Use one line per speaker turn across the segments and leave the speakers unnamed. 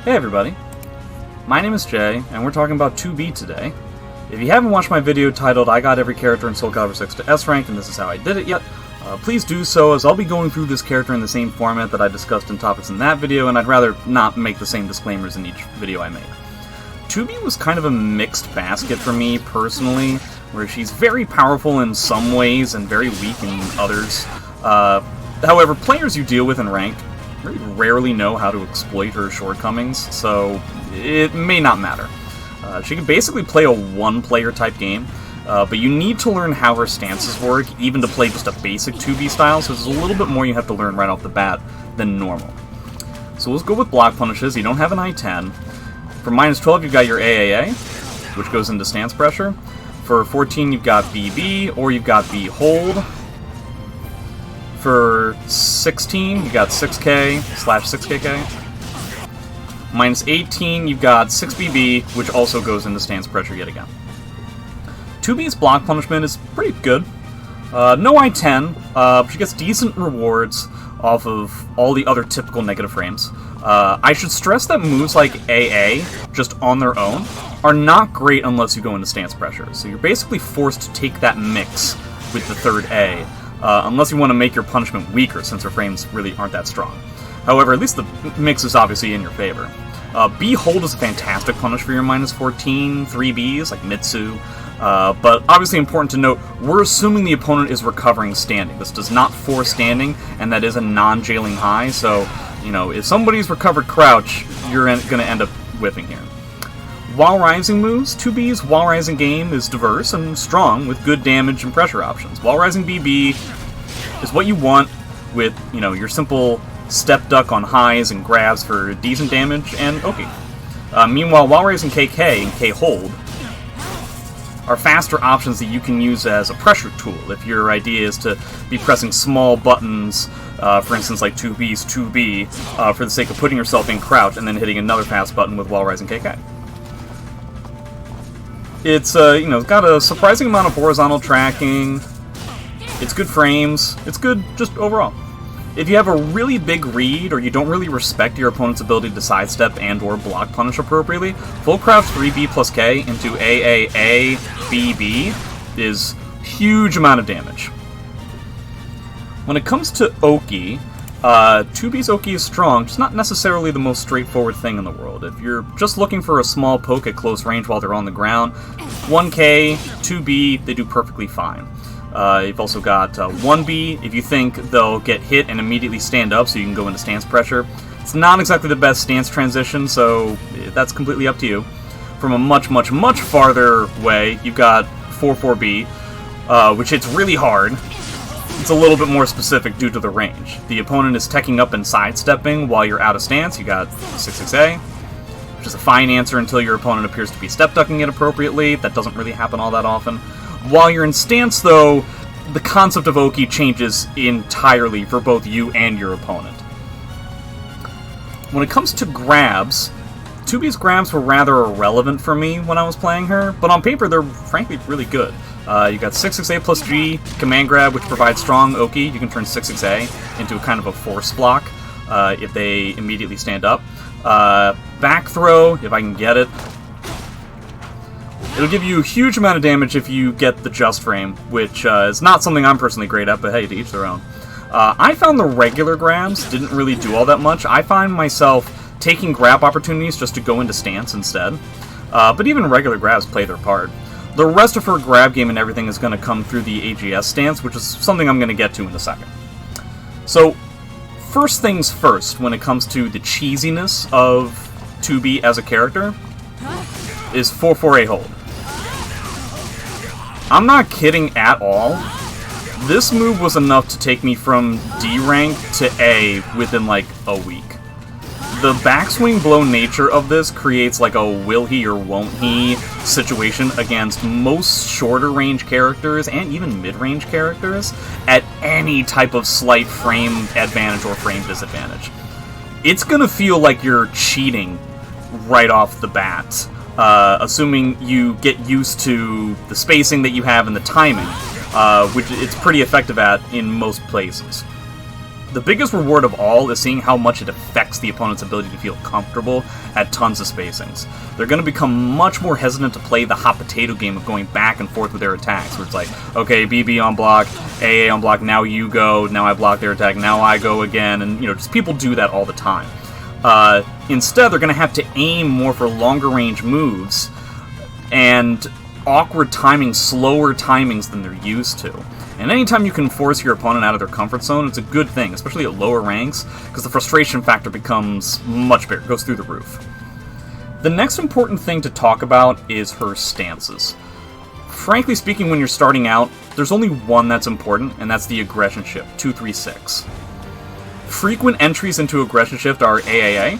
Hey everybody, my name is Jay, and we're talking about 2B today. If you haven't watched my video titled I Got Every Character in Soul Calibur 6 to S rank and this is how I did it yet, please do so, as I'll be going through this character in the same format that I discussed in topics in that video, and I'd rather not make the same disclaimers in each video I make. 2B was kind of a mixed basket for me, personally, where she's very powerful in some ways and very weak in others. However, players you deal with in rank very rarely know how to exploit her shortcomings, so it may not matter. She can basically play a one-player type game, but you need to learn how her stances work, even to play just a basic 2B style, so there's a little bit more you have to learn right off the bat than normal. So let's go with block punishes. You don't have an I-10. For -12, you've got your AAA, which goes into stance pressure. For 14, you've got BB, or you've got B hold. For 16, you've got 6K/6KK. -18, you've got 6BB, which also goes into stance pressure yet again. 2B's block punishment is pretty good. No I-10, but she gets decent rewards off of all the other typical negative frames. I should stress that moves like AA, just on their own, are not great unless you go into stance pressure, so you're basically forced to take that mix with the third A, unless you want to make your punishment weaker, since her frames really aren't that strong. However, at least the mix is obviously in your favor. B hold is a fantastic punish for your -14, 3Bs, like Mitsu, but obviously important to note, we're assuming the opponent is recovering standing. This does not force standing, and that is a non-jailing high, so, you know, if somebody's recovered crouch, you're going to end up whiffing here. While rising moves, 2B's while rising game is diverse and strong with good damage and pressure options. While rising BB is what you want with, you know, your simple step duck on highs and grabs for decent damage and Oki. Meanwhile, while rising KK and K hold are faster options that you can use as a pressure tool if your idea is to be pressing small buttons, for instance like 2B's 2B, for the sake of putting yourself in crouch and then hitting another fast button with while rising KK. It's, you know, it's got a surprising amount of horizontal tracking, it's good frames, it's good just overall. If you have a really big read, or you don't really respect your opponent's ability to sidestep and or block punish appropriately, full crouch 3B plus K into AAA BB is huge amount of damage. When it comes to Oki, 2B's Oki is strong, just not necessarily the most straightforward thing in the world. If you're just looking for a small poke at close range while they're on the ground, 1K, 2B, they do perfectly fine. You've also got 1B, if you think they'll get hit and immediately stand up so you can go into stance pressure. It's not exactly the best stance transition, so that's completely up to you. From a much, much, much farther way, you've got 4-4B, which hits really hard. It's a little bit more specific due to the range. The opponent is teching up and sidestepping while you're out of stance. You got 6-6A, which is a fine answer until your opponent appears to be step ducking it appropriately. That doesn't really happen all that often. While you're in stance, though, the concept of Oki changes entirely for both you and your opponent. When it comes to grabs, 2B's grabs were rather irrelevant for me when I was playing her, but on paper they're frankly really good. You got 6-6A plus G, command grab, which provides strong Oki. You can turn 6-6A into a kind of a force block if they immediately stand up. Back throw, if I can get it. It'll give you a huge amount of damage if you get the just frame, which is not something I'm personally great at, but hey, to each their own. I found the regular grabs didn't really do all that much. I find myself taking grab opportunities just to go into stance instead. But even regular grabs play their part. The rest of her grab game and everything is going to come through the AGS stance, which is something I'm going to get to in a second. So, first things first, when it comes to the cheesiness of 2B as a character, is 4-4A hold. I'm not kidding at all. This move was enough to take me from D rank to A within like a week. The backswing blow nature of this creates like a will he or won't he situation against most shorter range characters and even mid-range characters at any type of slight frame advantage or frame disadvantage. It's gonna feel like you're cheating right off the bat. Assuming you get used to the spacing that you have and the timing, which it's pretty effective at in most places. The biggest reward of all is seeing how much it affects the opponent's ability to feel comfortable at tons of spacings. They're going to become much more hesitant to play the hot potato game of going back and forth with their attacks, where it's like, okay, BB on block, AA on block, now you go, now I block their attack, now I go again, and, you know, just people do that all the time. Instead, they're going to have to aim more for longer range moves, and awkward timing, slower timings than they're used to. And anytime you can force your opponent out of their comfort zone, it's a good thing, especially at lower ranks, because the frustration factor becomes much bigger, goes through the roof. The next important thing to talk about is her stances. Frankly speaking, when you're starting out, there's only one that's important, and that's the aggression shift, 2-3-6. Frequent entries into aggression shift are AAA,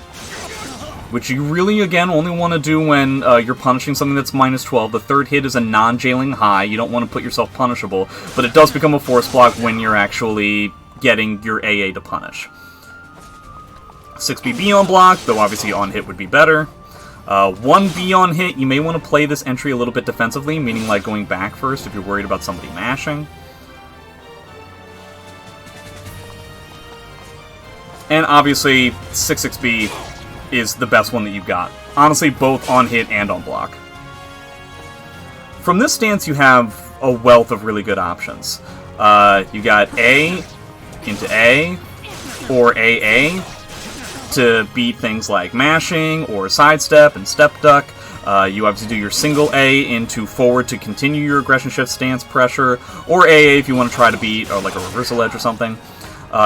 which you really, again, only want to do when you're punishing something that's -12. The third hit is a non-jailing high. You don't want to put yourself punishable, but it does become a force block when you're actually getting your AA to punish. 6BB on block, though obviously on hit would be better. 1B on hit, you may want to play this entry a little bit defensively, meaning like going back first if you're worried about somebody mashing. And obviously, 6-6B is the best one that you've got. Honestly, both on hit and on block. From this stance, you have a wealth of really good options. You got A into A, or AA, to beat things like mashing, or sidestep and step duck. You obviously do your single A into forward to continue your aggression shift stance pressure, or AA if you want to try to beat like a reversal edge or something.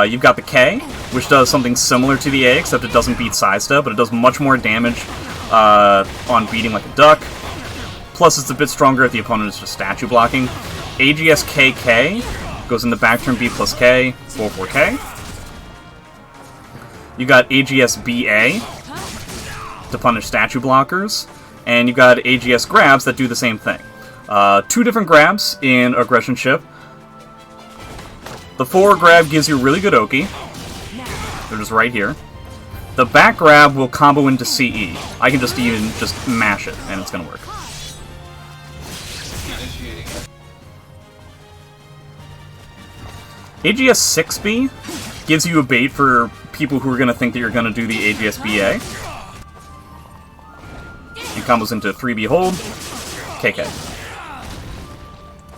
You've got the K, which does something similar to the A, except it doesn't beat sidestep, but it does much more damage on beating like a duck. Plus, it's a bit stronger if the opponent is just statue blocking. AGS KK goes in the back turn B plus K, 4-4K. You got AGS BA to punish statue blockers, and you've got AGS grabs that do the same thing. 2 different grabs in aggression shift. The forward grab gives you really good Oki. They're just right here. The back grab will combo into CE. I can just even mash it, and it's gonna work. AGS 6B gives you a bait for people who are gonna think that you're gonna do the AGS BA. It combos into 3B hold, KK.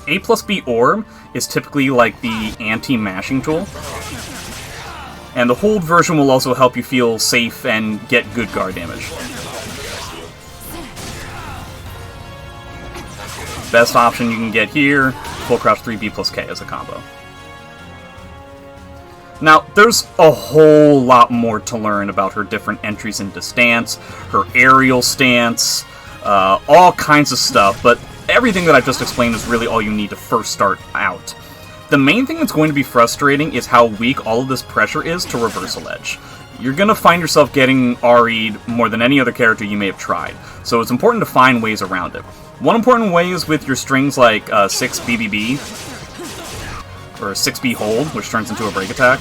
A plus B orb is typically like the anti-mashing tool. And the hold version will also help you feel safe and get good guard damage. Best option you can get here, full crouch 3B plus K as a combo. Now, there's a whole lot more to learn about her different entries into stance, her aerial stance, all kinds of stuff, but everything that I've just explained is really all you need to first start out. The main thing that's going to be frustrating is how weak all of this pressure is to reversal edge. You're going to find yourself getting RE'd more than any other character you may have tried, so it's important to find ways around it. One important way is with your strings like 6BBB, or 6B hold, which turns into a break attack.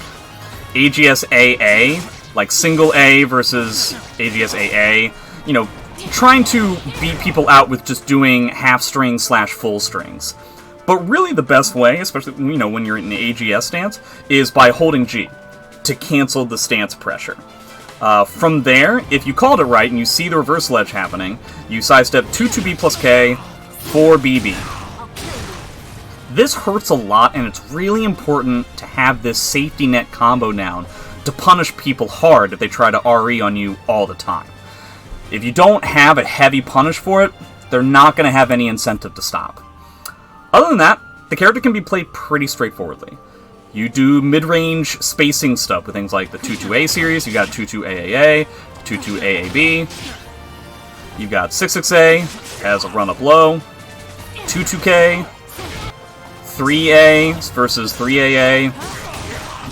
AGS AA, like single A versus AGS AA, you know, trying to beat people out with just doing half strings / full strings. But really the best way, especially when you're in the AGS stance, is by holding G to cancel the stance pressure. From there, if you called it right and you see the reversal edge happening, you sidestep 2-2B plus K, 4BB. This hurts a lot, and it's really important to have this safety net combo down to punish people hard if they try to RE on you all the time. If you don't have a heavy punish for it, they're not going to have any incentive to stop. Other than that, the character can be played pretty straightforwardly. You do mid-range spacing stuff with things like the 2-2A series, you got 2-2 AAA, 2-2 AAB, you got 6-6A, has a run-up low, 2-2K, 3A versus 3AA,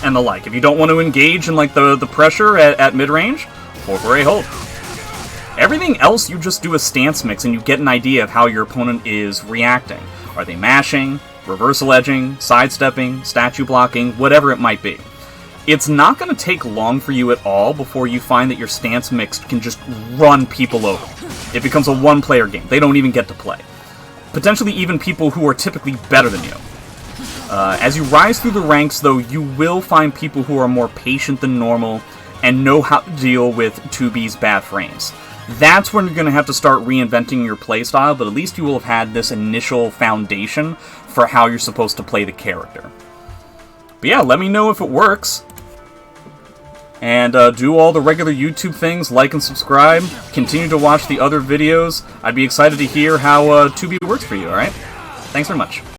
and the like. If you don't want to engage in like the pressure at mid-range, 4-4A hold. Everything else, you just do a stance mix and you get an idea of how your opponent is reacting. Are they mashing, reversal edging, sidestepping, statue blocking, whatever it might be. It's not going to take long for you at all before you find that your stance mix can just run people over. It becomes a one-player game. They don't even get to play. Potentially even people who are typically better than you. As you rise through the ranks, though, you will find people who are more patient than normal and know how to deal with 2B's bad frames. That's when you're going to have to start reinventing your playstyle, but at least you will have had this initial foundation for how you're supposed to play the character. But yeah, let me know if it works. And do all the regular YouTube things, like and subscribe. Continue to watch the other videos. I'd be excited to hear how 2B works for you, alright? Thanks very much.